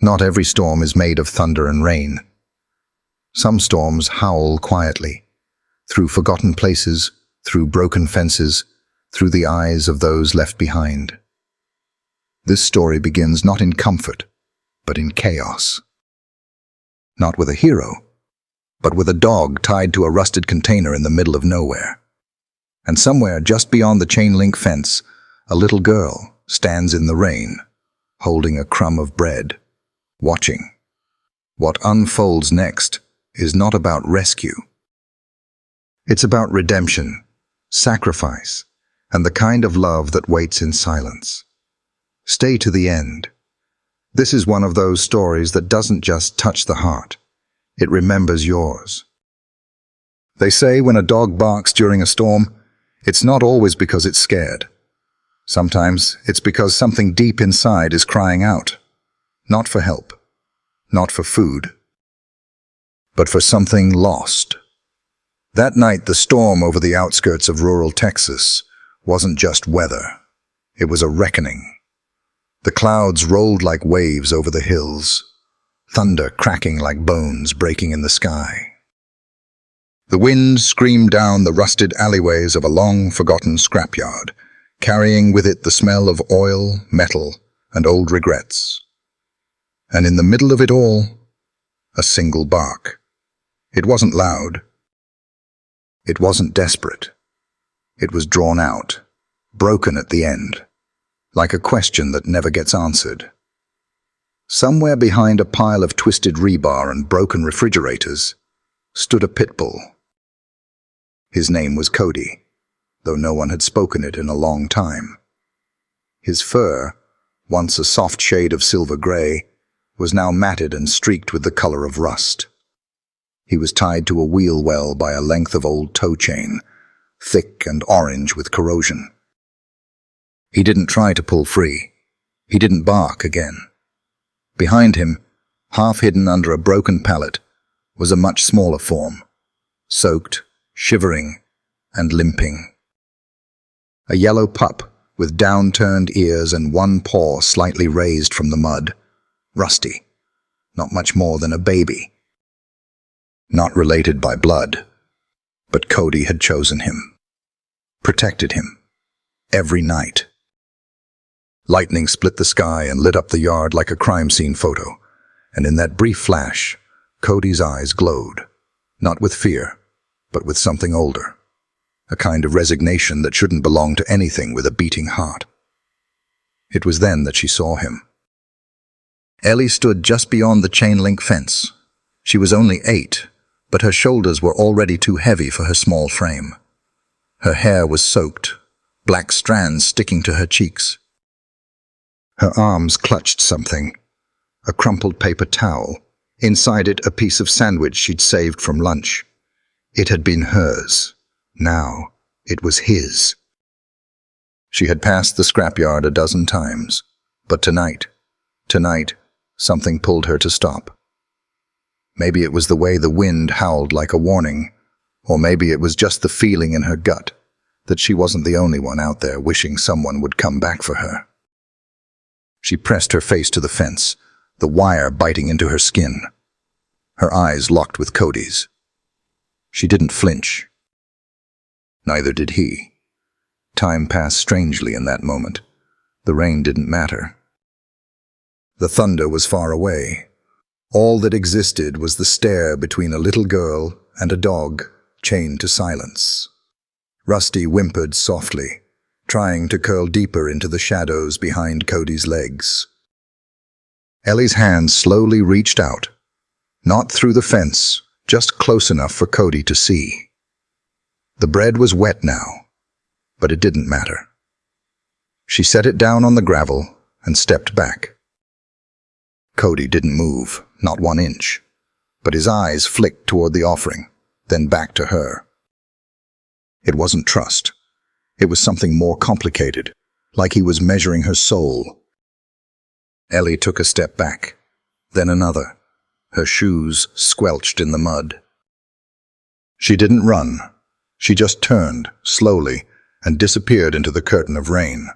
Not every storm is made of thunder and rain. Some storms howl quietly, through forgotten places, through broken fences, through the eyes of those left behind. This story begins not in comfort, but in chaos. Not with a hero, but with a dog tied to a rusted container in the middle of nowhere. And somewhere just beyond the chain-link fence, a little girl stands in the rain, holding a crumb of bread, watching. What unfolds next is not about rescue. It's about redemption, sacrifice, and the kind of love that waits in silence. Stay to the end. This is one of those stories that doesn't just touch the heart. It remembers yours. They say when a dog barks during a storm, it's not always because it's scared. Sometimes it's because something deep inside is crying out, not for help, not for food, but for something lost. That night, the storm over the outskirts of rural Texas wasn't just weather. It was a reckoning. The clouds rolled like waves over the hills, thunder cracking like bones breaking in the sky. The wind screamed down the rusted alleyways of a long-forgotten scrapyard, carrying with it the smell of oil, metal, and old regrets. And in the middle of it all, a single bark. It wasn't loud. It wasn't desperate. It was drawn out, broken at the end, like a question that never gets answered. Somewhere behind a pile of twisted rebar and broken refrigerators stood a pit bull. His name was Cody, though no one had spoken it in a long time. His fur, once a soft shade of silver gray, was now matted and streaked with the color of rust. He was tied to a wheel well by a length of old tow chain, thick and orange with corrosion. He didn't try to pull free. He didn't bark again. Behind him, half hidden under a broken pallet, was a much smaller form, soaked, shivering, and limping. A yellow pup with down-turned ears and one paw slightly raised from the mud, rusty, not much more than a baby. Not related by blood, but Cody had chosen him, protected him, every night. Lightning split the sky and lit up the yard like a crime scene photo, and in that brief flash, Cody's eyes glowed, not with fear, but with something older, a kind of resignation that shouldn't belong to anything with a beating heart. It was then that she saw him. Ellie stood just beyond the chain-link fence. She was only 8, but her shoulders were already too heavy for her small frame. Her hair was soaked, black strands sticking to her cheeks. Her arms clutched something, a crumpled paper towel, inside it a piece of sandwich she'd saved from lunch. It had been hers. Now it was his. She had passed the scrapyard a dozen times, but tonight, something pulled her to stop. Maybe it was the way the wind howled like a warning, or maybe it was just the feeling in her gut that she wasn't the only one out there wishing someone would come back for her. She pressed her face to the fence, the wire biting into her skin. Her eyes locked with Cody's. She didn't flinch. Neither did he. Time passed strangely in that moment. The rain didn't matter. The thunder was far away. All that existed was the stare between a little girl and a dog chained to silence. Rusty whimpered softly, trying to curl deeper into the shadows behind Cody's legs. Ellie's hand slowly reached out, not through the fence, just close enough for Cody to see. The bread was wet now, but it didn't matter. She set it down on the gravel and stepped back. Cody didn't move, not 1 inch, but his eyes flicked toward the offering, then back to her. It wasn't trust. It was something more complicated, like he was measuring her soul. Ellie took a step back, then another, her shoes squelched in the mud. She didn't run. She just turned, slowly, and disappeared into the curtain of rain.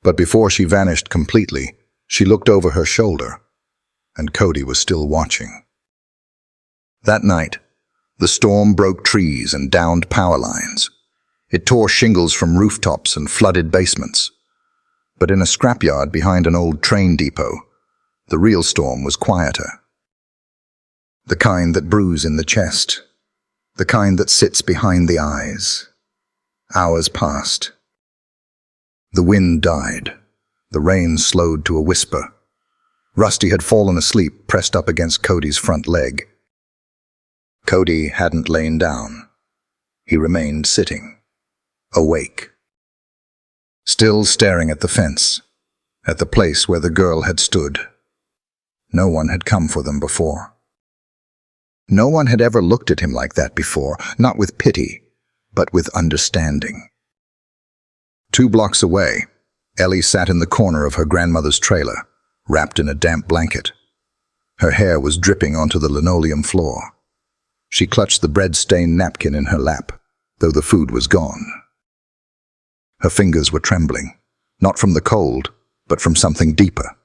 But before she vanished completely, she looked over her shoulder. and Cody was still watching. That night, the storm broke trees and downed power lines. It tore shingles from rooftops and flooded basements. But in a scrapyard behind an old train depot, the real storm was quieter. The kind that brews in the chest, the kind that sits behind the eyes. Hours passed. The wind died. The rain slowed to a whisper. Rusty had fallen asleep, pressed up against Cody's front leg. Cody hadn't lain down. He remained sitting, awake. Still staring at the fence, at the place where the girl had stood. No one had come for them before. No one had ever looked at him like that before, not with pity, but with understanding. 2 blocks away, Ellie sat in the corner of her grandmother's trailer, wrapped in a damp blanket. Her hair was dripping onto the linoleum floor. She clutched the bread-stained napkin in her lap, though the food was gone. Her fingers were trembling, not from the cold, but from something deeper.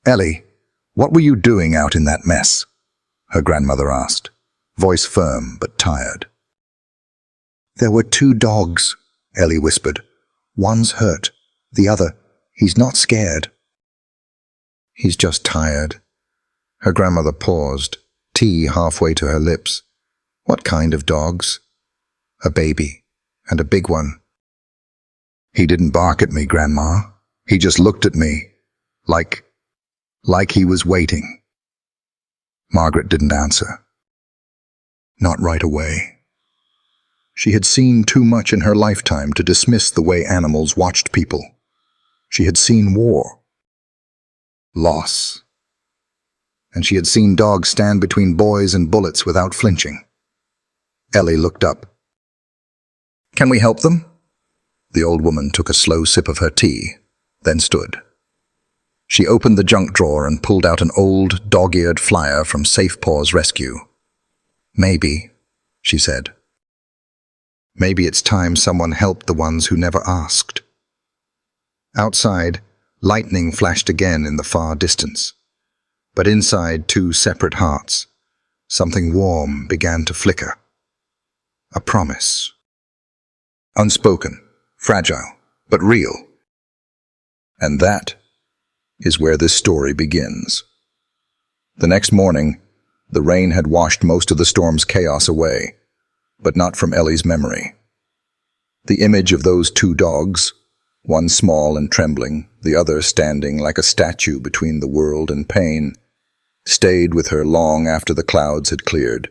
"Ellie, what were you doing out in that mess?" her grandmother asked, voice firm but tired. "There were 2 dogs," Ellie whispered. "One's hurt. The other, he's not scared." "He's just tired." Her grandmother paused, tea halfway to her lips. "What kind of dogs?" "A baby, and a big one." "He didn't bark at me, Grandma. He just looked at me, like he was waiting." Margaret didn't answer. Not right away. She had seen too much in her lifetime to dismiss the way animals watched people. She had seen war, loss, and she had seen dogs stand between boys and bullets without flinching. Ellie looked up. "Can we help them?" The old woman took a slow sip of her tea, then stood. She opened the junk drawer and pulled out an old, dog-eared flyer from Safe Paws Rescue. "Maybe," she said. "Maybe it's time someone helped the ones who never asked." Outside, lightning flashed again in the far distance. But inside 2 separate hearts, something warm began to flicker. A promise. Unspoken, fragile, but real. And that is where this story begins. The next morning, the rain had washed most of the storm's chaos away, but not from Ellie's memory. The image of those 2 dogs, one small and trembling, the other standing like a statue between the world and pain, stayed with her long after the clouds had cleared.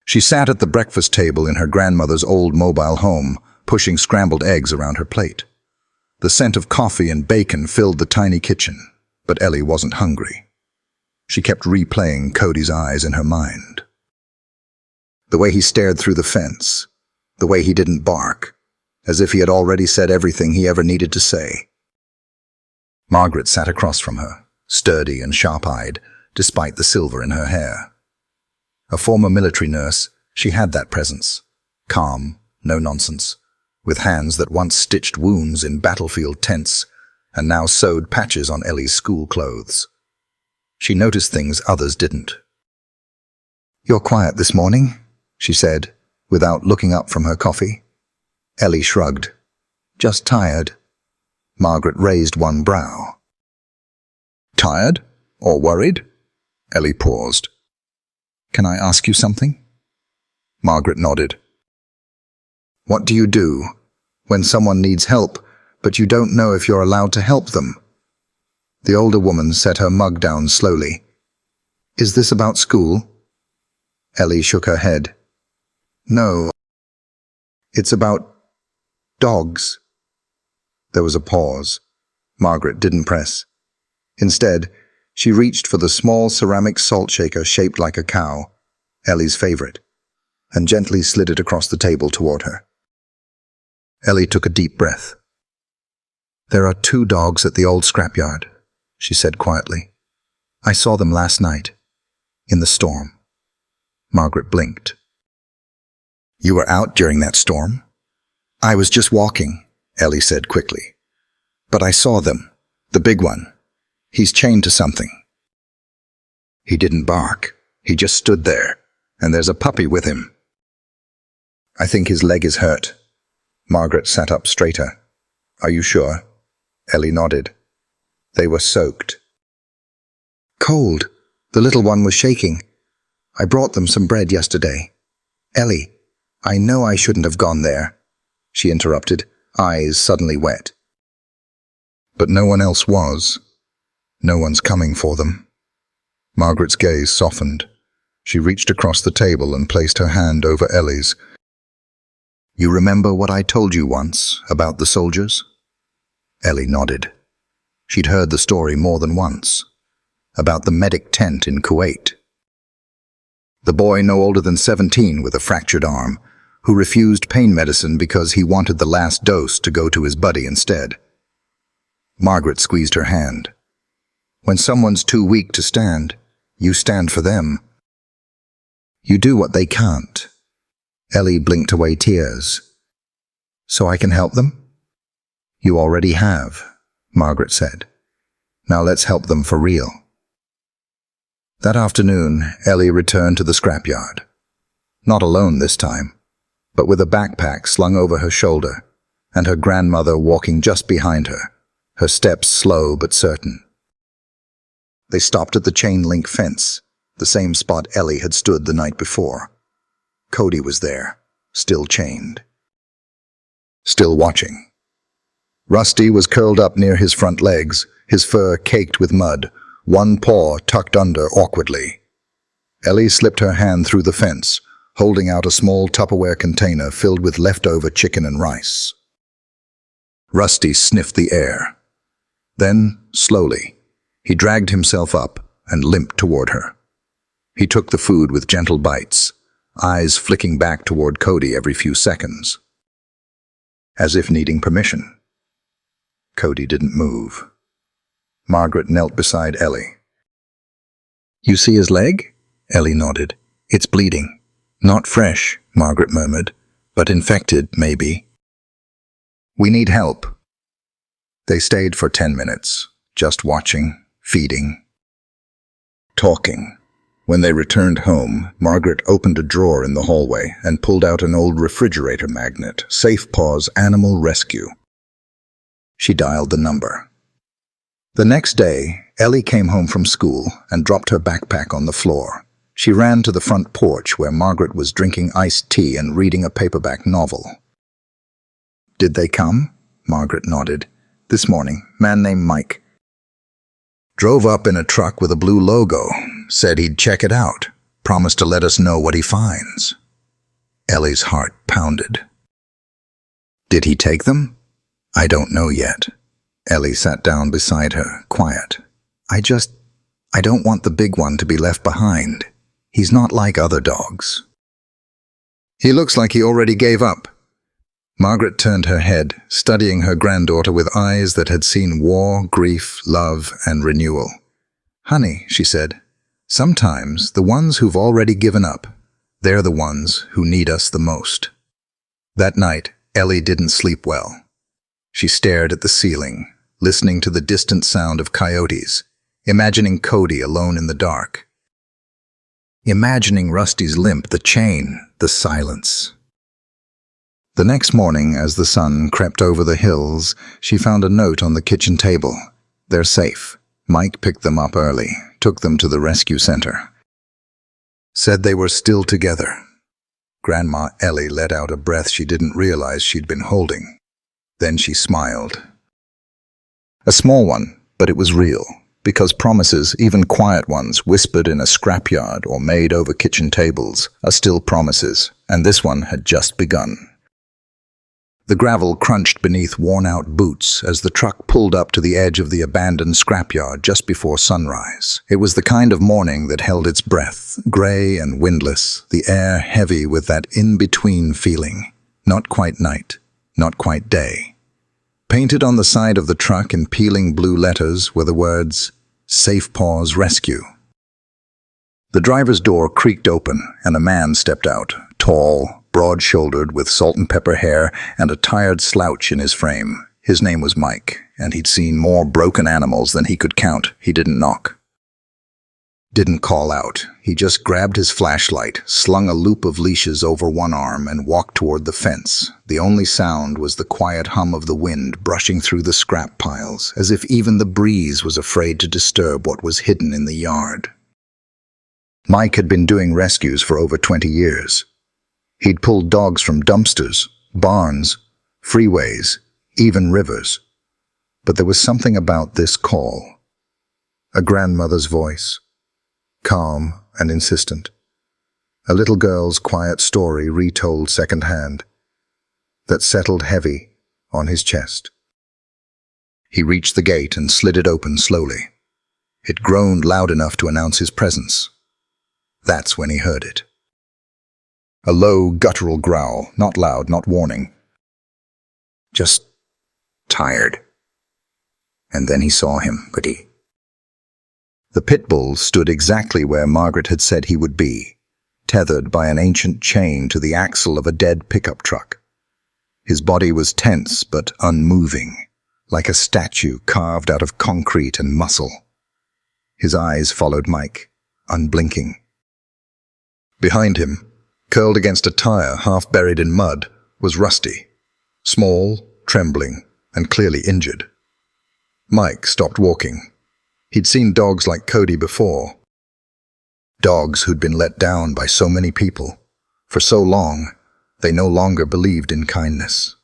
She sat at the breakfast table in her grandmother's old mobile home, pushing scrambled eggs around her plate. The scent of coffee and bacon filled the tiny kitchen, but Ellie wasn't hungry. She kept replaying Cody's eyes in her mind. The way he stared through the fence, the way he didn't bark, as if he had already said everything he ever needed to say. Margaret sat across from her, sturdy and sharp-eyed, despite the silver in her hair. A former military nurse, she had that presence, calm, no nonsense, with hands that once stitched wounds in battlefield tents and now sewed patches on Ellie's school clothes. She noticed things others didn't. "You're quiet this morning," she said, without looking up from her coffee. Ellie shrugged. "Just tired." Margaret raised one brow. "Tired? Or worried?" Ellie paused. "Can I ask you something?" Margaret nodded. "What do you do when someone needs help, but you don't know if you're allowed to help them?" The older woman set her mug down slowly. "Is this about school?" Ellie shook her head. "No. It's about dogs." There was a pause. Margaret didn't press. Instead, she reached for the small ceramic salt shaker shaped like a cow, Ellie's favorite, and gently slid it across the table toward her. Ellie took a deep breath. "There are 2 dogs at the old scrapyard," she said quietly. "I saw them last night, in the storm." Margaret blinked. "You were out during that storm?" "I was just walking," Ellie said quickly. "But I saw them, the big one. He's chained to something, He didn't bark. He just stood there, and there's a puppy with him. I think his leg is hurt. Margaret sat up straighter. Are you sure? Ellie nodded. They were soaked. Cold. The little one was shaking. I brought them some bread yesterday. Ellie, I know I shouldn't have gone there, she interrupted, eyes suddenly wet. But no one else was. No one's coming for them. Margaret's gaze softened. She reached across the table and placed her hand over Ellie's. You remember what I told you once about the soldiers? Ellie nodded. She'd heard the story more than once. About the medic tent in Kuwait. The boy no older than 17 with a fractured arm, who refused pain medicine because he wanted the last dose to go to his buddy instead. Margaret squeezed her hand. When someone's too weak to stand, you stand for them. You do what they can't. Ellie blinked away tears. So I can help them? You already have, Margaret said. Now let's help them for real. That afternoon, Ellie returned to the scrapyard. Not alone this time, but with a backpack slung over her shoulder, and her grandmother walking just behind her, her steps slow but certain. They stopped at the chain-link fence, the same spot Ellie had stood the night before. Cody was there, still chained. Still watching. Rusty was curled up near his front legs, his fur caked with mud, one paw tucked under awkwardly. Ellie slipped her hand through the fence, holding out a small Tupperware container filled with leftover chicken and rice. Rusty sniffed the air. Then, slowly, he dragged himself up and limped toward her. He took the food with gentle bites, eyes flicking back toward Cody every few seconds, as if needing permission. Cody didn't move. Margaret knelt beside Ellie. You see his leg? Ellie nodded. It's bleeding. Not fresh, Margaret murmured, but infected, maybe. We need help. They stayed for 10 minutes, just watching, feeding, talking. When they returned home, Margaret opened a drawer in the hallway and pulled out an old refrigerator magnet, Safe Paws Animal Rescue. She dialed the number. The next day, Ellie came home from school and dropped her backpack on the floor. She ran to the front porch where Margaret was drinking iced tea and reading a paperback novel. Did they come? Margaret nodded. This morning, man named Mike. Drove up in a truck with a blue logo, said he'd check it out, promised to let us know what he finds. Ellie's heart pounded. Did he take them? I don't know yet. Ellie sat down beside her, quiet. I don't want the big one to be left behind. He's not like other dogs. He looks like he already gave up. Margaret turned her head, studying her granddaughter with eyes that had seen war, grief, love, and renewal. Honey, she said, sometimes the ones who've already given up, they're the ones who need us the most. That night, Ellie didn't sleep well. She stared at the ceiling, listening to the distant sound of coyotes, imagining Cody alone in the dark. Imagining Rusty's limp, the chain, the silence. The next morning, as the sun crept over the hills, she found a note on the kitchen table. They're safe. Mike picked them up early, took them to the rescue center. Said they were still together. Grandma Ellie let out a breath she didn't realize she'd been holding. Then she smiled. A small one, but it was real, because promises, even quiet ones, whispered in a scrapyard or made over kitchen tables, are still promises, and this one had just begun. The gravel crunched beneath worn-out boots as the truck pulled up to the edge of the abandoned scrapyard just before sunrise. It was the kind of morning that held its breath, gray and windless, the air heavy with that in-between feeling. Not quite night, not quite day. Painted on the side of the truck in peeling blue letters were the words, Safe Paws Rescue. The driver's door creaked open and a man stepped out, tall, broad-shouldered, with salt and pepper hair and a tired slouch in his frame. His name was Mike, and he'd seen more broken animals than he could count. He didn't knock. Didn't call out. He just grabbed his flashlight, slung a loop of leashes over one arm, and walked toward the fence. The only sound was the quiet hum of the wind brushing through the scrap piles, as if even the breeze was afraid to disturb what was hidden in the yard. Mike had been doing rescues for over 20 years. He'd pulled dogs from dumpsters, barns, freeways, even rivers. But there was something about this call. A grandmother's voice, calm and insistent. A little girl's quiet story retold secondhand, that settled heavy on his chest. He reached the gate and slid it open slowly. It groaned loud enough to announce his presence. That's when he heard it. A low, guttural growl, not loud, not warning. Just tired. And then he saw him, Goody. The pit bull stood exactly where Margaret had said he would be, tethered by an ancient chain to the axle of a dead pickup truck. His body was tense but unmoving, like a statue carved out of concrete and muscle. His eyes followed Mike, unblinking. Behind him, curled against a tire half buried in mud, was Rusty, small, trembling, and clearly injured. Mike stopped walking. He'd seen dogs like Cody before. Dogs who'd been let down by so many people. For so long, they no longer believed in kindness.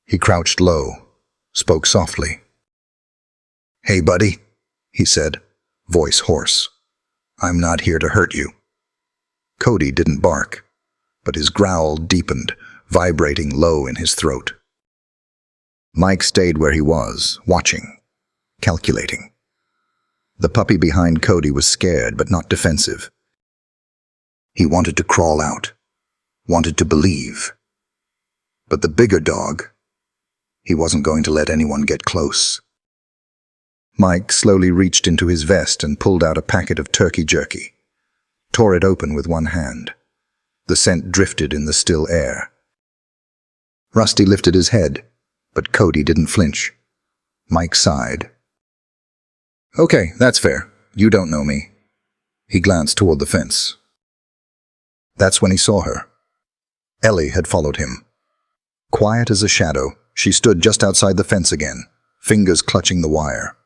He crouched low, spoke softly. "Hey, buddy," he said, voice hoarse. "I'm not here to hurt you." Cody didn't bark, but his growl deepened, vibrating low in his throat. Mike stayed where he was, watching, calculating. The puppy behind Cody was scared but not defensive. He wanted to crawl out, wanted to believe. But the bigger dog, he wasn't going to let anyone get close. Mike slowly reached into his vest and pulled out a packet of turkey jerky, tore it open with one hand. The scent drifted in the still air. Rusty lifted his head, but Cody didn't flinch. Mike sighed. "Okay, that's fair. You don't know me." He glanced toward the fence. That's when he saw her. Ellie had followed him. Quiet as a shadow, she stood just outside the fence again, fingers clutching the wire.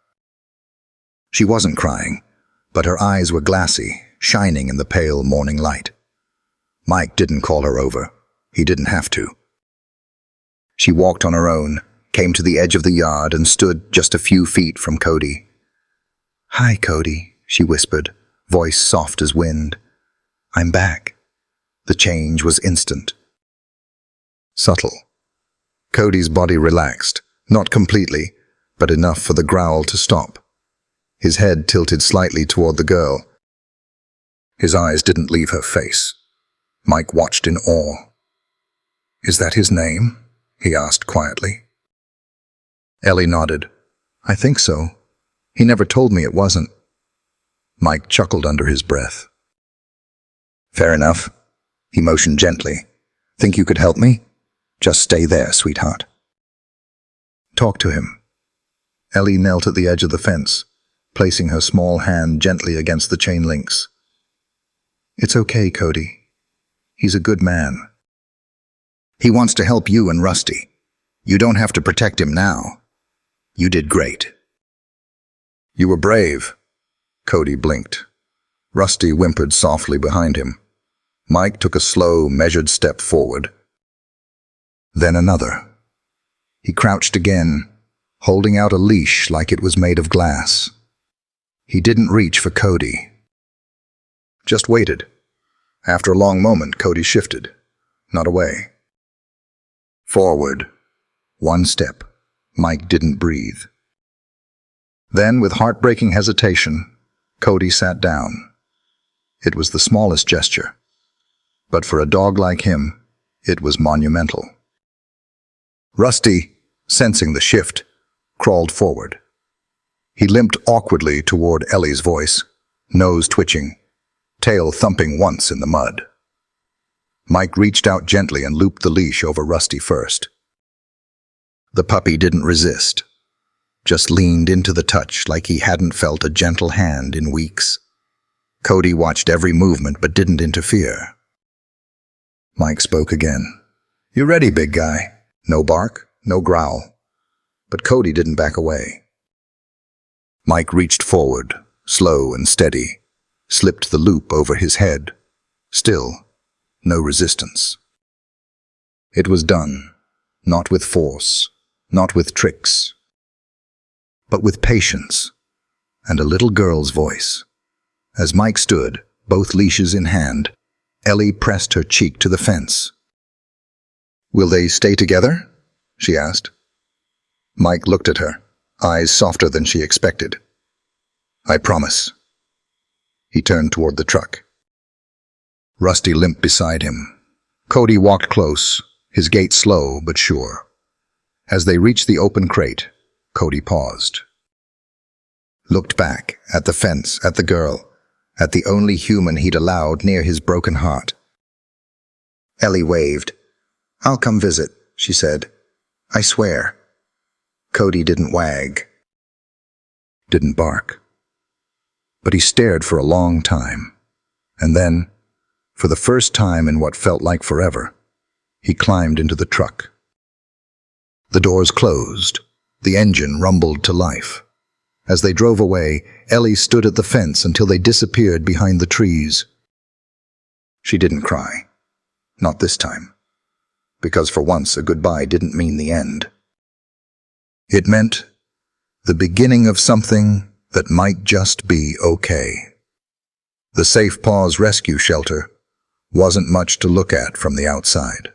She wasn't crying, but her eyes were glassy, shining in the pale morning light. Mike didn't call her over. He didn't have to. She walked on her own, came to the edge of the yard, and stood just a few feet from Cody. "Hi, Cody," she whispered, voice soft as wind. "I'm back." The change was instant. Subtle. Cody's body relaxed, not completely, but enough for the growl to stop. His head tilted slightly toward the girl. His eyes didn't leave her face. Mike watched in awe. "Is that his name?" he asked quietly. Ellie nodded. "I think so. He never told me it wasn't." Mike chuckled under his breath. "Fair enough." He motioned gently. "Think you could help me? Just stay there, sweetheart." "Talk to him." Ellie knelt at the edge of the fence, placing her small hand gently against the chain links. "It's okay, Cody. He's a good man. He wants to help you and Rusty. You don't have to protect him now. You did great." "You were brave." Cody blinked. Rusty whimpered softly behind him. Mike took a slow, measured step forward. Then another. He crouched again, holding out a leash like it was made of glass. He didn't reach for Cody. Just waited. After a long moment, Cody shifted, not away. Forward. One step. Mike didn't breathe. Then, with heartbreaking hesitation, Cody sat down. It was the smallest gesture, but for a dog like him, it was monumental. Rusty, sensing the shift, crawled forward. He limped awkwardly toward Ellie's voice, nose twitching, tail thumping once in the mud. Mike reached out gently and looped the leash over Rusty first. The puppy didn't resist, just leaned into the touch like he hadn't felt a gentle hand in weeks. Cody watched every movement but didn't interfere. Mike spoke again. "You ready, big guy?" No bark, no growl. But Cody didn't back away. Mike reached forward, slow and steady, slipped the loop over his head. Still, no resistance. It was done, not with force, not with tricks, but with patience and a little girl's voice. As Mike stood, both leashes in hand, Ellie pressed her cheek to the fence. "Will they stay together?" she asked. Mike looked at her, eyes softer than she expected. "I promise." He turned toward the truck. Rusty limped beside him. Cody walked close, his gait slow but sure. As they reached the open crate, Cody paused. Looked back, at the fence, at the girl, at the only human he'd allowed near his broken heart. Ellie waved. "I'll come visit," she said. "I swear." Cody didn't wag. Didn't bark. But he stared for a long time. And then, for the first time in what felt like forever, he climbed into the truck. The doors closed. The engine rumbled to life. As they drove away, Ellie stood at the fence until they disappeared behind the trees. She didn't cry. Not this time. Because for once a goodbye didn't mean the end. It meant the beginning of something that might just be okay. The Safe Paws Rescue Shelter wasn't much to look at from the outside.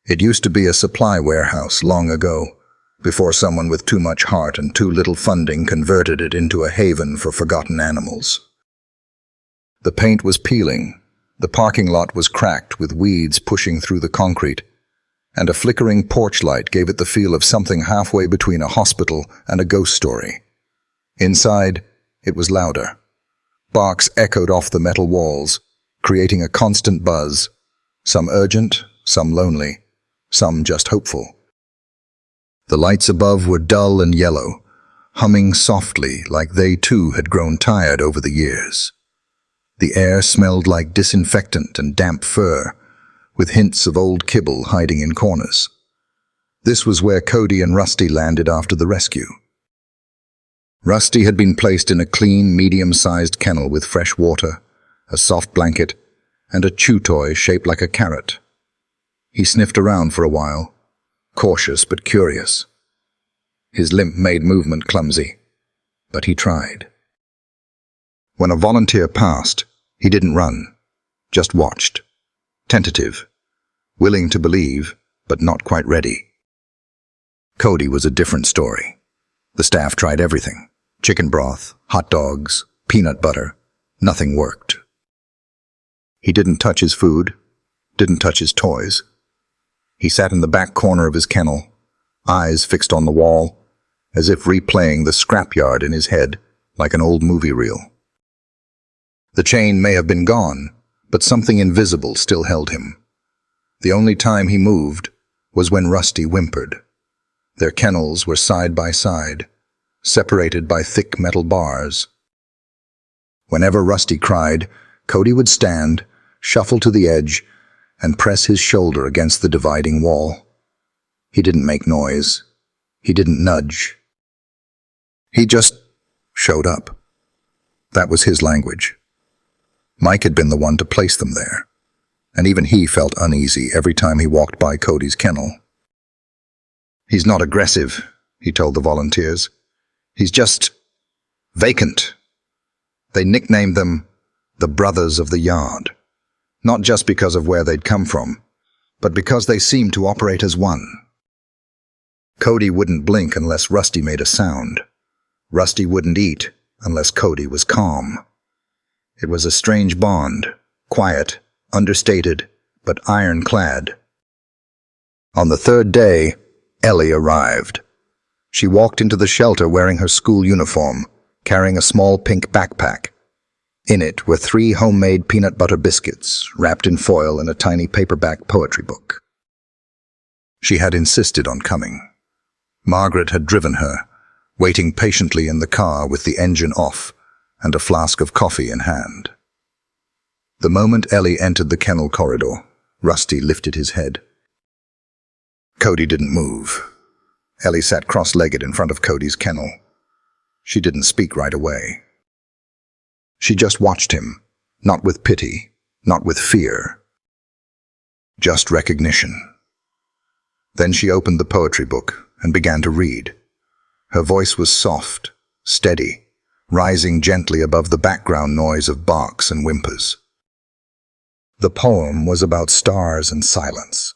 It used to be a supply warehouse long ago, before someone with too much heart and too little funding converted it into a haven for forgotten animals. The paint was peeling, the parking lot was cracked with weeds pushing through the concrete, and a flickering porch light gave it the feel of something halfway between a hospital and a ghost story. Inside, it was louder. Barks echoed off the metal walls, creating a constant buzz, some urgent, some lonely, some just hopeful. The lights above were dull and yellow, humming softly like they too had grown tired over the years. The air smelled like disinfectant and damp fur, with hints of old kibble hiding in corners. This was where Cody and Rusty landed after the rescue. Rusty had been placed in a clean, medium-sized kennel with fresh water, a soft blanket, and a chew toy shaped like a carrot. He sniffed around for a while, cautious but curious. His limp made movement clumsy, but he tried. When a volunteer passed, he didn't run, just watched, tentative, willing to believe, but not quite ready. Cody was a different story. The staff tried everything. Chicken broth, hot dogs, peanut butter. Nothing worked. He didn't touch his food, didn't touch his toys. He sat in the back corner of his kennel, eyes fixed on the wall, as if replaying the scrapyard in his head like an old movie reel. The chain may have been gone, but something invisible still held him. The only time he moved was when Rusty whimpered. Their kennels were side by side, separated by thick metal bars. Whenever Rusty cried, Cody would stand, shuffle to the edge, and press his shoulder against the dividing wall. He didn't make noise. He didn't nudge. He just showed up. That was his language. Mike had been the one to place them there, and even he felt uneasy every time he walked by Cody's kennel. "He's not aggressive," he told the volunteers. "He's just vacant." They nicknamed them the Brothers of the Yard, not just because of where they'd come from, but because they seemed to operate as one. Cody wouldn't blink unless Rusty made a sound. Rusty wouldn't eat unless Cody was calm. It was a strange bond, quiet, understated, but ironclad. On the third day, Ellie arrived. She walked into the shelter wearing her school uniform, carrying a small pink backpack. In it were 3 homemade peanut butter biscuits, wrapped in foil in a tiny paperback poetry book. She had insisted on coming. Margaret had driven her, waiting patiently in the car with the engine off, and a flask of coffee in hand. The moment Ellie entered the kennel corridor, Rusty lifted his head. Cody didn't move. Ellie sat cross-legged in front of Cody's kennel. She didn't speak right away. She just watched him, not with pity, not with fear. Just recognition. Then she opened the poetry book and began to read. Her voice was soft, steady, rising gently above the background noise of barks and whimpers. The poem was about stars and silence,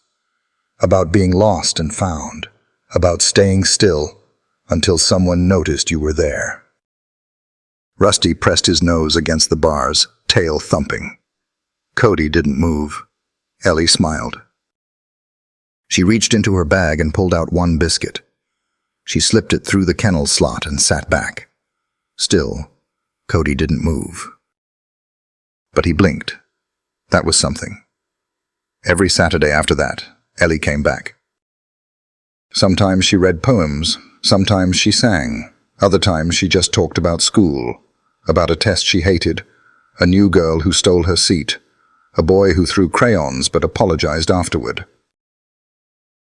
about being lost and found, about staying still until someone noticed you were there. Rusty pressed his nose against the bars, tail thumping. Cody didn't move. Ellie smiled. She reached into her bag and pulled out one biscuit. She slipped it through the kennel slot and sat back. Still, Cody didn't move. But he blinked. That was something. Every Saturday after that, Ellie came back. Sometimes she read poems, sometimes she sang, other times she just talked about school, about a test she hated, a new girl who stole her seat, a boy who threw crayons but apologized afterward.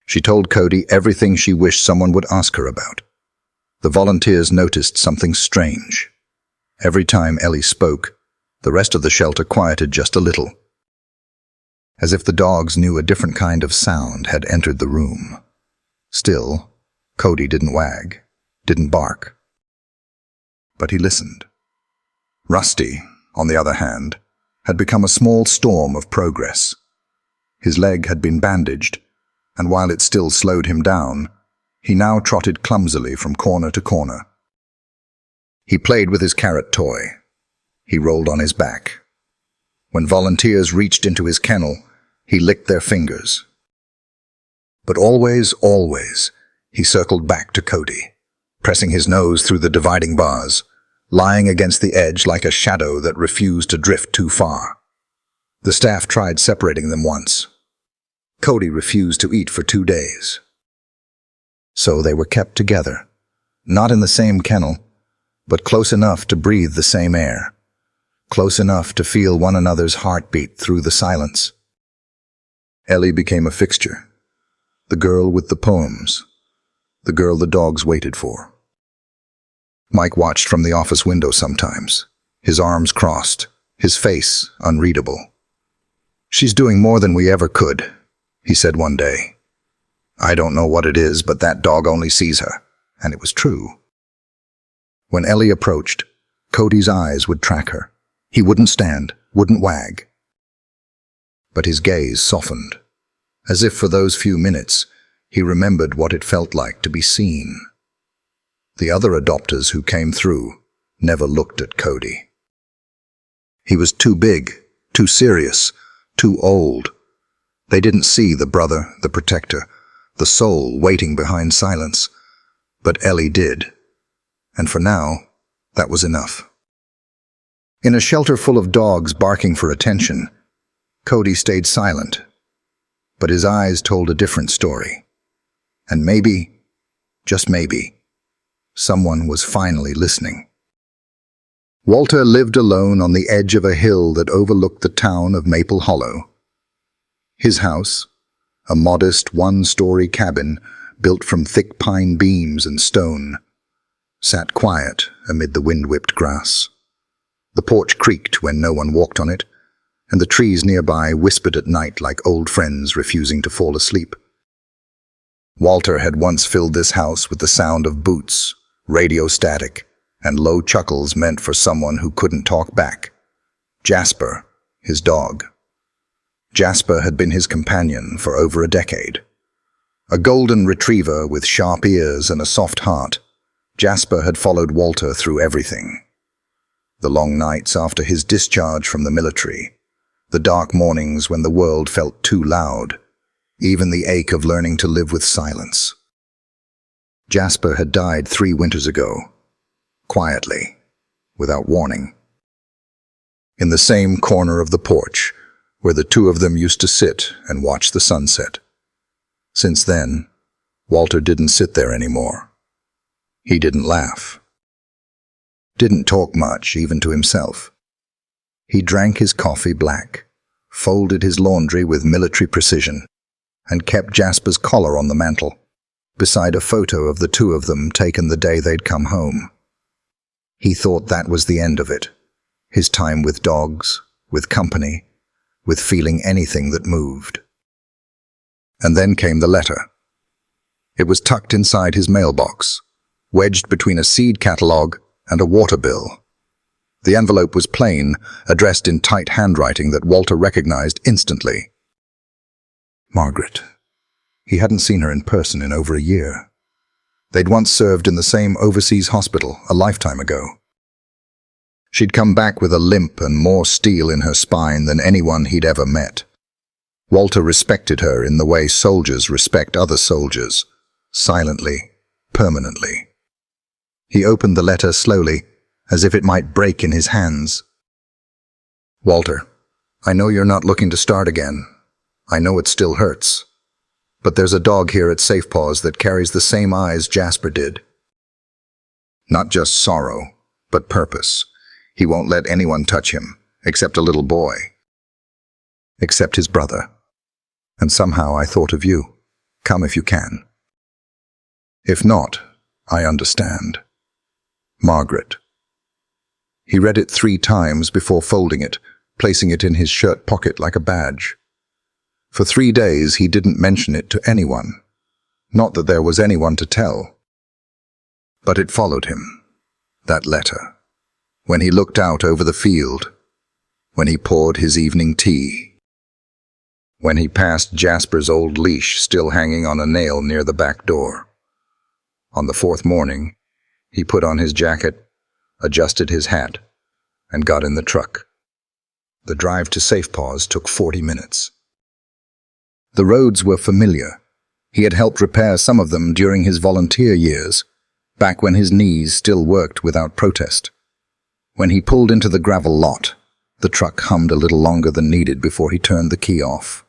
She told Cody everything she wished someone would ask her about. The volunteers noticed something strange. Every time Ellie spoke, the rest of the shelter quieted just a little, as if the dogs knew a different kind of sound had entered the room. Still, Cody didn't wag, didn't bark. But he listened. Rusty, on the other hand, had become a small storm of progress. His leg had been bandaged, and while it still slowed him down, he now trotted clumsily from corner to corner. He played with his carrot toy. He rolled on his back. When volunteers reached into his kennel, he licked their fingers. But always, he circled back to Cody, pressing his nose through the dividing bars, lying against the edge like a shadow that refused to drift too far. The staff tried separating them once. Cody refused to eat for 2 days. So they were kept together, not in the same kennel, but close enough to breathe the same air, close enough to feel one another's heartbeat through the silence. Ellie became a fixture, the girl with the poems, the girl the dogs waited for. Mike watched from the office window sometimes, his arms crossed, his face unreadable. "She's doing more than we ever could," he said one day. "I don't know what it is, but that dog only sees her." And it was true. When Ellie approached, Cody's eyes would track her. He wouldn't stand, wouldn't wag. But his gaze softened, as if for those few minutes he remembered what it felt like to be seen. The other adopters who came through never looked at Cody. He was too big, too serious, too old. They didn't see the brother, the protector, the soul waiting behind silence. But Ellie did. And for now, that was enough. In a shelter full of dogs barking for attention, Cody stayed silent. But his eyes told a different story. And maybe, just maybe, someone was finally listening. Walter lived alone on the edge of a hill that overlooked the town of Maple Hollow. His house, a modest one-story cabin built from thick pine beams and stone, sat quiet amid the wind-whipped grass. The porch creaked when no one walked on it, and the trees nearby whispered at night like old friends refusing to fall asleep. Walter had once filled this house with the sound of boots, radio static, and low chuckles meant for someone who couldn't talk back. Jasper, his dog. Jasper had been his companion for over a decade. A golden retriever with sharp ears and a soft heart, Jasper had followed Walter through everything. The long nights after his discharge from the military, the dark mornings when the world felt too loud, even the ache of learning to live with silence. Jasper had died 3 winters ago, quietly, without warning. In the same corner of the porch, where the two of them used to sit and watch the sunset. Since then, Walter didn't sit there anymore. He didn't laugh. Didn't talk much, even to himself. He drank his coffee black, folded his laundry with military precision, and kept Jasper's collar on the mantel, beside a photo of the two of them taken the day they'd come home. He thought that was the end of it. His time with dogs, with company, with feeling anything that moved. And then came the letter. It was tucked inside his mailbox, wedged between a seed catalogue and a water bill. The envelope was plain, addressed in tight handwriting that Walter recognized instantly. Margaret. He hadn't seen her in person in over a year. They'd once served in the same overseas hospital a lifetime ago. She'd come back with a limp and more steel in her spine than anyone he'd ever met. Walter respected her in the way soldiers respect other soldiers, silently, permanently. He opened the letter slowly, as if it might break in his hands. Walter, I know you're not looking to start again. I know it still hurts. But there's a dog here at Safe Paws that carries the same eyes Jasper did. Not just sorrow, but purpose. He won't let anyone touch him, except a little boy. Except his brother. And somehow I thought of you. Come if you can. If not, I understand. Margaret. He read it 3 times before folding it, placing it in his shirt pocket like a badge. For 3 days he didn't mention it to anyone. Not that there was anyone to tell. But it followed him, that letter, when he looked out over the field, when he poured his evening tea, when he passed Jasper's old leash still hanging on a nail near the back door. On the 4th morning, he put on his jacket, adjusted his hat, and got in the truck. The drive to Safe Paws took 40 minutes. The roads were familiar. He had helped repair some of them during his volunteer years, back when his knees still worked without protest. When he pulled into the gravel lot, the truck hummed a little longer than needed before he turned the key off.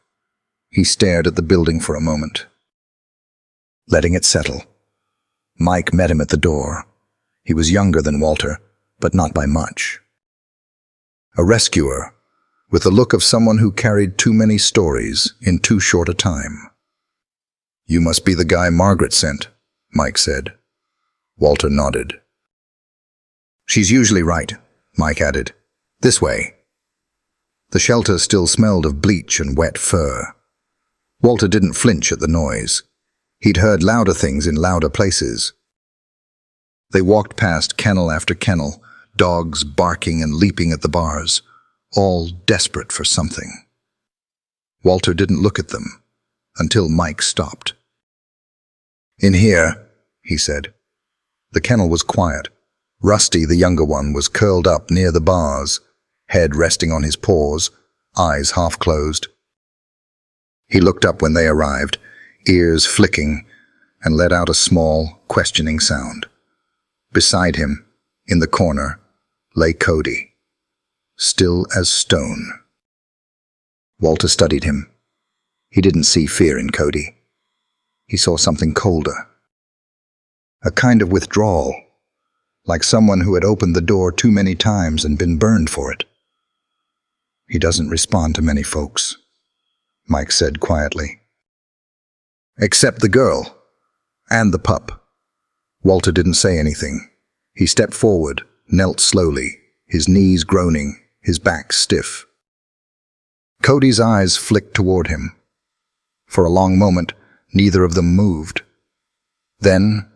He stared at the building for a moment, letting it settle. Mike met him at the door. He was younger than Walter, but not by much. A rescuer, with the look of someone who carried too many stories in too short a time. You must be the guy Margaret sent, Mike said. Walter nodded. She's usually right, Mike added. This way. The shelter still smelled of bleach and wet fur. Walter didn't flinch at the noise. He'd heard louder things in louder places. They walked past kennel after kennel, dogs barking and leaping at the bars, all desperate for something. Walter didn't look at them until Mike stopped. In here, he said. The kennel was quiet. Rusty, the younger one, was curled up near the bars, head resting on his paws, eyes half closed. He looked up when they arrived, ears flicking, and let out a small, questioning sound. Beside him, in the corner, lay Cody, still as stone. Walter studied him. He didn't see fear in Cody. He saw something colder. A kind of withdrawal, like someone who had opened the door too many times and been burned for it. He doesn't respond to many folks, Mike said quietly. Except the girl, and the pup. Walter didn't say anything. He stepped forward, knelt slowly, his knees groaning, his back stiff. Cody's eyes flicked toward him. For a long moment, neither of them moved. Then,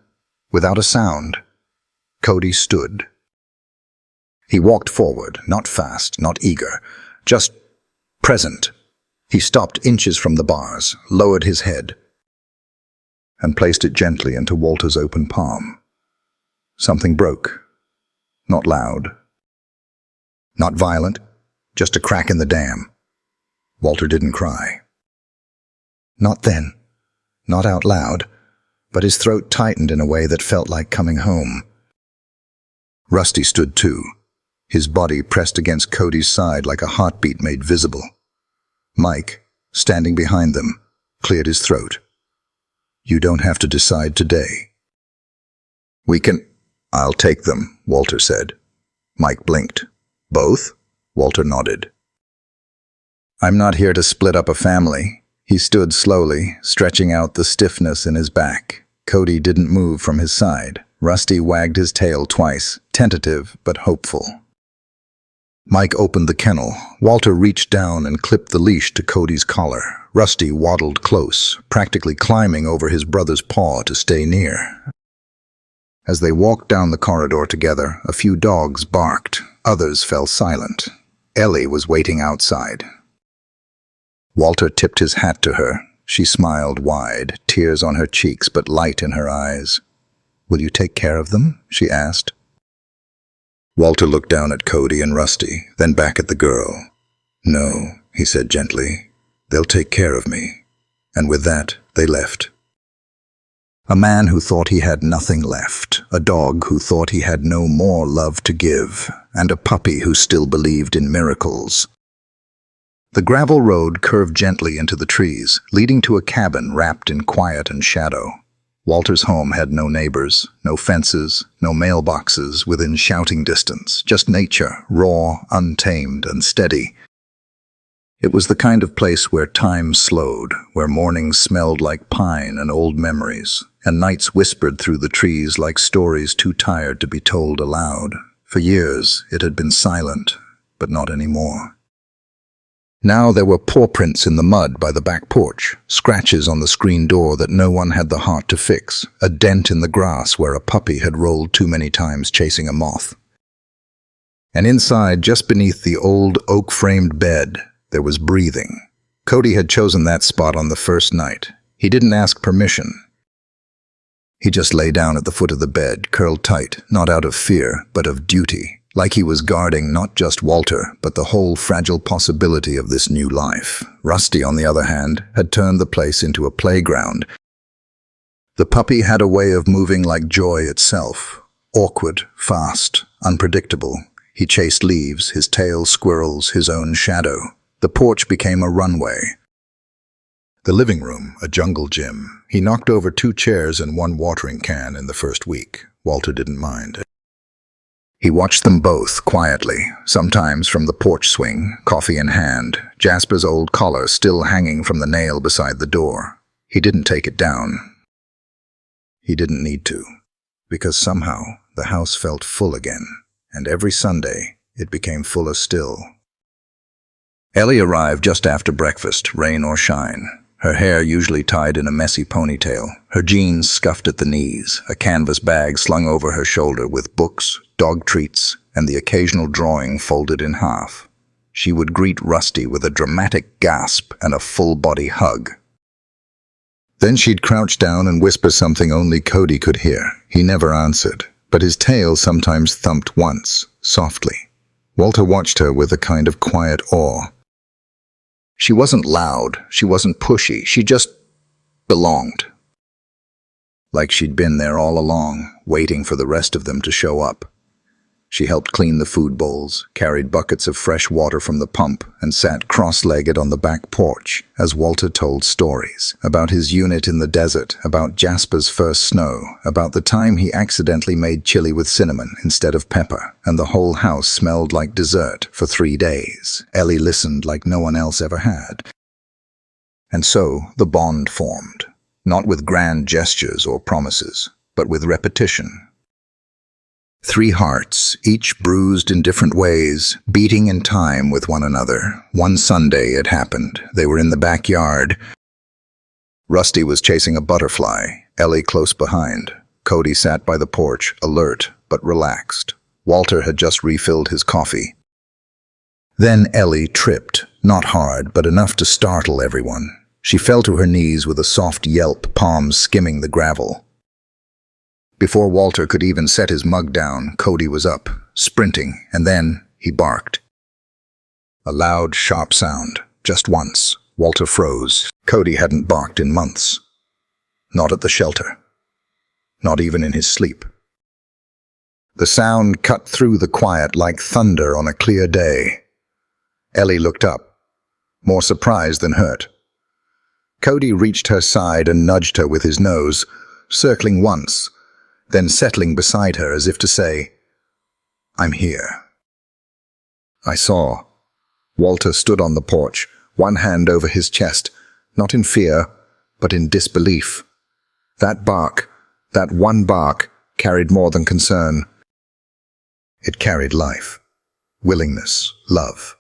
without a sound, Cody stood. He walked forward, not fast, not eager, just present. He stopped inches from the bars, lowered his head, and placed it gently into Walter's open palm. Something broke. Not loud. Not violent, just a crack in the dam. Walter didn't cry. Not then. Not out loud, but his throat tightened in a way that felt like coming home. Rusty stood too, his body pressed against Cody's side like a heartbeat made visible. Mike, standing behind them, cleared his throat. You don't have to decide today. We can... I'll take them, Walter said. Mike blinked. Both? Walter nodded. I'm not here to split up a family. He stood slowly, stretching out the stiffness in his back. Cody didn't move from his side. Rusty wagged his tail twice, tentative but hopeful. Mike opened the kennel. Walter reached down and clipped the leash to Cody's collar. Rusty waddled close, practically climbing over his brother's paw to stay near. As they walked down the corridor together, a few dogs barked. Others fell silent. Ellie was waiting outside. Walter tipped his hat to her. She smiled wide, tears on her cheeks but light in her eyes. "Will you take care of them?" she asked. Walter looked down at Cody and Rusty, then back at the girl. "No," he said gently. "They'll take care of me." And with that, they left. A man who thought he had nothing left, a dog who thought he had no more love to give, and a puppy who still believed in miracles. The gravel road curved gently into the trees, leading to a cabin wrapped in quiet and shadow. Walter's home had no neighbors, no fences, no mailboxes within shouting distance, just nature, raw, untamed, and steady. It was the kind of place where time slowed, where mornings smelled like pine and old memories, and nights whispered through the trees like stories too tired to be told aloud. For years, it had been silent, but not anymore. Now there were paw prints in the mud by the back porch, scratches on the screen door that no one had the heart to fix, a dent in the grass where a puppy had rolled too many times chasing a moth. And inside, just beneath the old oak-framed bed, there was breathing. Cody had chosen that spot on the first night. He didn't ask permission. He just lay down at the foot of the bed, curled tight, not out of fear, but of duty. Like he was guarding not just Walter, but the whole fragile possibility of this new life. Rusty, on the other hand, had turned the place into a playground. The puppy had a way of moving like joy itself. Awkward, fast, unpredictable. He chased leaves, his tail squirrels, his own shadow. The porch became a runway. The living room, a jungle gym. He knocked over 2 chairs and 1 watering can in the first week. Walter didn't mind. He watched them both, quietly, sometimes from the porch swing, coffee in hand, Jasper's old collar still hanging from the nail beside the door. He didn't take it down. He didn't need to, because somehow the house felt full again, and every Sunday it became fuller still. Ellie arrived just after breakfast, rain or shine. Her hair usually tied in a messy ponytail, her jeans scuffed at the knees, a canvas bag slung over her shoulder with books, dog treats, and the occasional drawing folded in half. She would greet Rusty with a dramatic gasp and a full-body hug. Then she'd crouch down and whisper something only Cody could hear. He never answered, but his tail sometimes thumped once, softly. Walter watched her with a kind of quiet awe. She wasn't loud, she wasn't pushy, she just belonged. Like she'd been there all along, waiting for the rest of them to show up. She helped clean the food bowls, carried buckets of fresh water from the pump, and sat cross-legged on the back porch as Walter told stories about his unit in the desert, about Jasper's first snow, about the time he accidentally made chili with cinnamon instead of pepper, and the whole house smelled like dessert for 3 days. Ellie listened like no one else ever had. And so the bond formed, not with grand gestures or promises, but with repetition. 3 hearts, each bruised in different ways, beating in time with one another. One Sunday it happened. They were in the backyard. Rusty was chasing a butterfly, Ellie close behind. Cody sat by the porch, alert but relaxed. Walter had just refilled his coffee. Then Ellie tripped, not hard, but enough to startle everyone. She fell to her knees with a soft yelp, palms skimming the gravel. Before Walter could even set his mug down, Cody was up, sprinting, and then he barked. A loud, sharp sound. Just once. Walter froze. Cody hadn't barked in months. Not at the shelter. Not even in his sleep. The sound cut through the quiet like thunder on a clear day. Ellie looked up, more surprised than hurt. Cody reached her side and nudged her with his nose, circling once, then settling beside her as if to say, "I'm here." I saw. Walter stood on the porch, one hand over his chest, not in fear, but in disbelief. That bark, that one bark, carried more than concern. It carried life, willingness, love.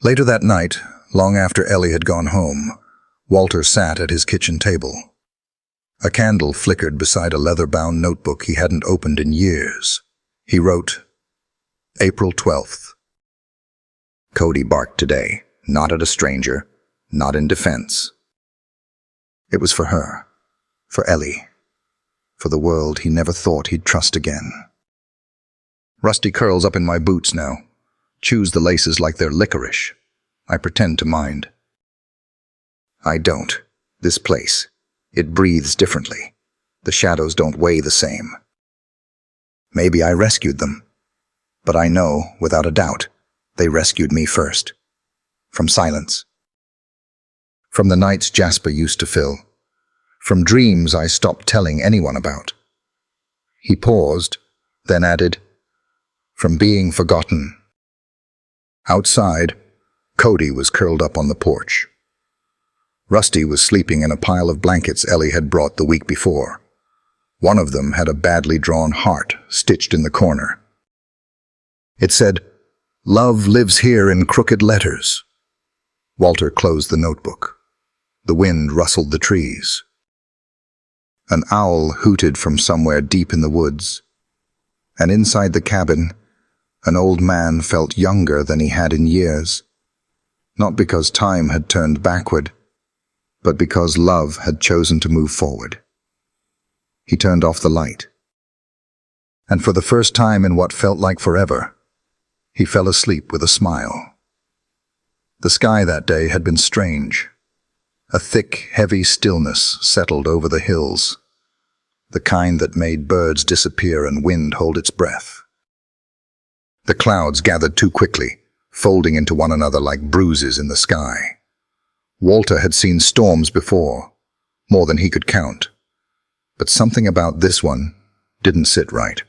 Later that night, long after Ellie had gone home, Walter sat at his kitchen table. A candle flickered beside a leather-bound notebook he hadn't opened in years. He wrote, April 12th. Cody barked today, not at a stranger, not in defense. It was for her, for Ellie, for the world he never thought he'd trust again. Rusty curls up in my boots now, chews the laces like they're licorice. I pretend to mind. I don't. This place. It breathes differently. The shadows don't weigh the same. Maybe I rescued them. But I know, without a doubt, they rescued me first. From silence. From the nights Jasper used to fill. From dreams I stopped telling anyone about. He paused, then added, from being forgotten. Outside, Cody was curled up on the porch. Rusty was sleeping in a pile of blankets Ellie had brought the week before. One of them had a badly drawn heart stitched in the corner. It said, "Love lives here in crooked letters." Walter closed the notebook. The wind rustled the trees. An owl hooted from somewhere deep in the woods. And inside the cabin, an old man felt younger than he had in years. Not because time had turned backward, but because love had chosen to move forward. He turned off the light. And for the first time in what felt like forever, he fell asleep with a smile. The sky that day had been strange. A thick, heavy stillness settled over the hills, the kind that made birds disappear and wind hold its breath. The clouds gathered too quickly, folding into one another like bruises in the sky. Walter had seen storms before, more than he could count. But something about this one didn't sit right.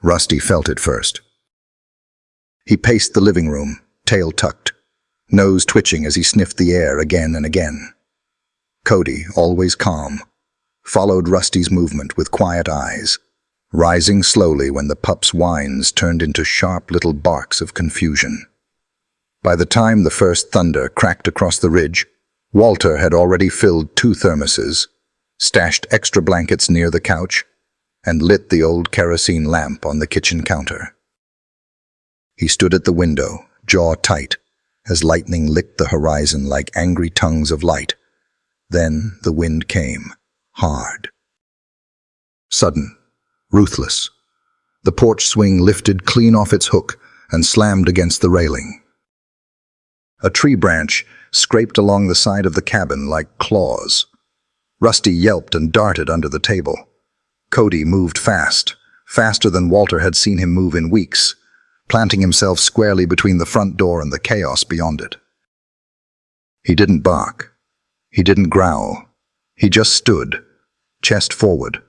Rusty felt it first. He paced the living room, tail tucked, nose twitching as he sniffed the air again and again. Cody, always calm, followed Rusty's movement with quiet eyes, rising slowly when the pup's whines turned into sharp little barks of confusion. By the time the first thunder cracked across the ridge, Walter had already filled 2 thermoses, stashed extra blankets near the couch, and lit the old kerosene lamp on the kitchen counter. He stood at the window, jaw tight, as lightning licked the horizon like angry tongues of light. Then the wind came, hard. Sudden, ruthless. The porch swing lifted clean off its hook and slammed against the railing. A tree branch scraped along the side of the cabin like claws. Rusty yelped and darted under the table. Cody moved fast, faster than Walter had seen him move in weeks, planting himself squarely between the front door and the chaos beyond it. He didn't bark. He didn't growl. He just stood, chest forward,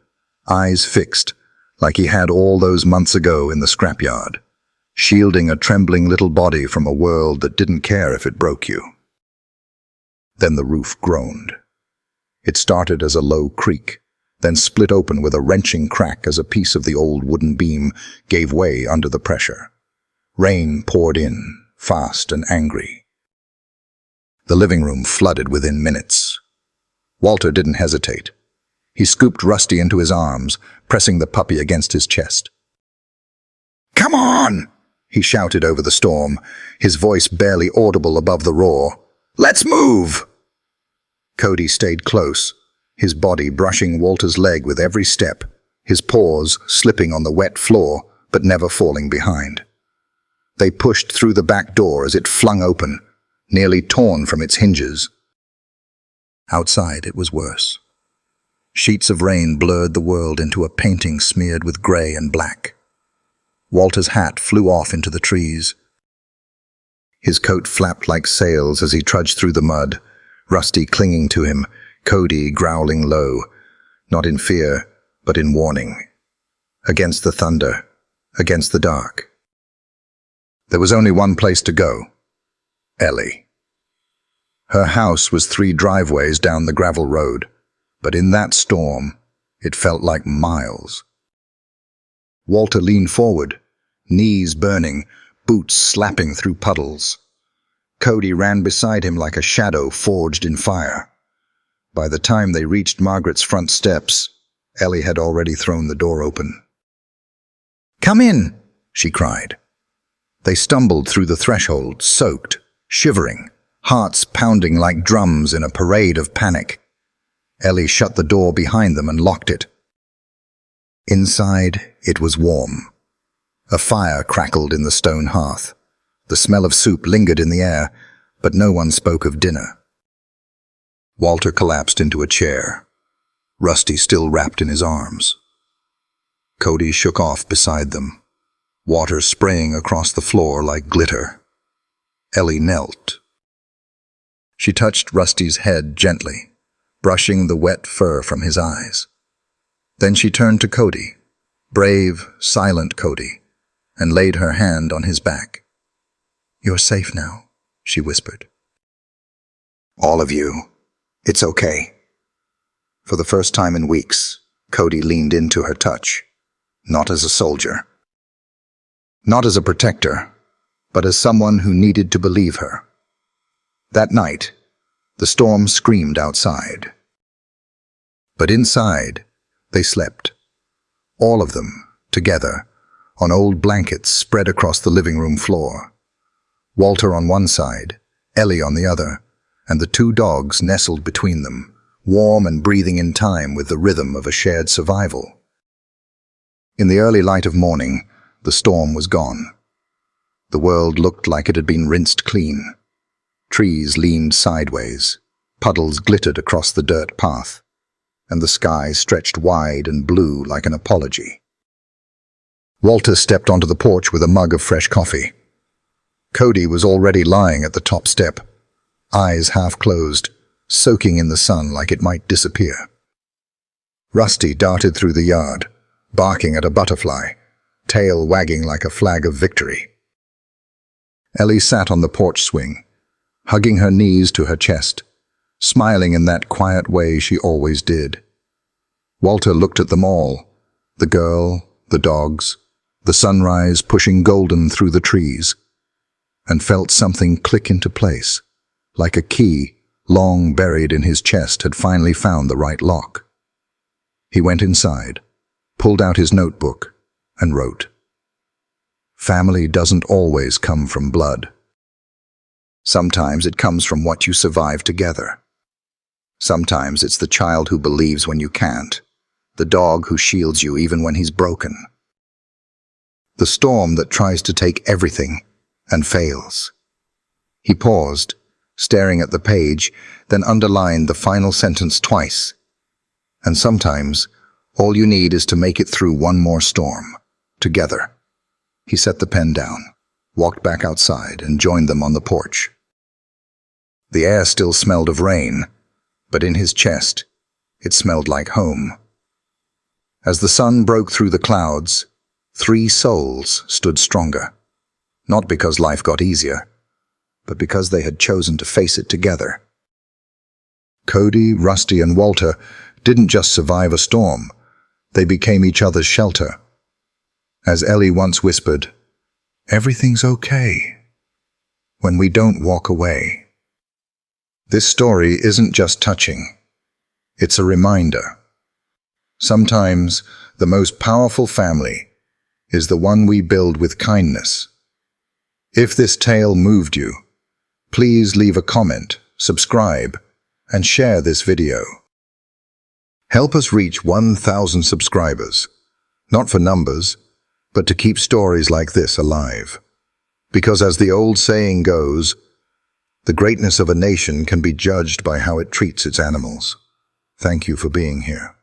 eyes fixed, like he had all those months ago in the scrapyard, shielding a trembling little body from a world that didn't care if it broke you. Then the roof groaned. It started as a low creak, then split open with a wrenching crack as a piece of the old wooden beam gave way under the pressure. Rain poured in, fast and angry. The living room flooded within minutes. Walter didn't hesitate. He scooped Rusty into his arms, pressing the puppy against his chest. "Come on!" he shouted over the storm, his voice barely audible above the roar. "Let's move!" Cody stayed close, his body brushing Walter's leg with every step, his paws slipping on the wet floor but never falling behind. They pushed through the back door as it flung open, nearly torn from its hinges. Outside it was worse. Sheets of rain blurred the world into a painting smeared with gray and black. Walter's hat flew off into the trees. His coat flapped like sails as he trudged through the mud, Rusty clinging to him, Cody growling low, not in fear, but in warning. Against the thunder, against the dark. There was only one place to go. Ellie. Her house was 3 driveways down the gravel road, but in that storm, it felt like miles. Walter leaned forward, knees burning, boots slapping through puddles. Cody ran beside him like a shadow forged in fire. By the time they reached Margaret's front steps, Ellie had already thrown the door open. "Come in," she cried. They stumbled through the threshold, soaked, shivering, hearts pounding like drums in a parade of panic. Ellie shut the door behind them and locked it. Inside, it was warm. A fire crackled in the stone hearth. The smell of soup lingered in the air, but no one spoke of dinner. Walter collapsed into a chair, Rusty still wrapped in his arms. Cody shook off beside them, water spraying across the floor like glitter. Ellie knelt. She touched Rusty's head gently, brushing the wet fur from his eyes. Then she turned to Cody, brave, silent Cody, and laid her hand on his back. "You're safe now," she whispered. "All of you. It's okay." For the first time in weeks, Cody leaned into her touch, not as a soldier, not as a protector, but as someone who needed to believe her. That night, the storm screamed outside. But inside, they slept, all of them, together, on old blankets spread across the living room floor. Walter on one side, Ellie on the other, and the 2 dogs nestled between them, warm and breathing in time with the rhythm of a shared survival. In the early light of morning, the storm was gone. The world looked like it had been rinsed clean. Trees leaned sideways, puddles glittered across the dirt path, and the sky stretched wide and blue like an apology. Walter stepped onto the porch with a mug of fresh coffee. Cody was already lying at the top step, eyes half closed, soaking in the sun like it might disappear. Rusty darted through the yard, barking at a butterfly, tail wagging like a flag of victory. Ellie sat on the porch swing, hugging her knees to her chest, smiling in that quiet way she always did. Walter looked at them all, the girl, the dogs, the sunrise pushing golden through the trees, and felt something click into place, like a key long buried in his chest had finally found the right lock. He went inside, pulled out his notebook, and wrote, "Family doesn't always come from blood. Sometimes it comes from what you survive together. Sometimes it's the child who believes when you can't, the dog who shields you even when he's broken. The storm that tries to take everything and fails." He paused, staring at the page, then underlined the final sentence twice. "And sometimes, all you need is to make it through one more storm, together." He set the pen down, walked back outside, and joined them on the porch. The air still smelled of rain, but in his chest, it smelled like home. As the sun broke through the clouds, 3 souls stood stronger, not because life got easier, but because they had chosen to face it together. Cody, Rusty, and Walter didn't just survive a storm, they became each other's shelter. As Ellie once whispered, "Everything's okay when we don't walk away." This story isn't just touching, it's a reminder. Sometimes the most powerful family is the one we build with kindness. If this tale moved you, please leave a comment, subscribe, and share this video. Help us reach 1,000 subscribers, not for numbers, but to keep stories like this alive. Because as the old saying goes, the greatness of a nation can be judged by how it treats its animals. Thank you for being here.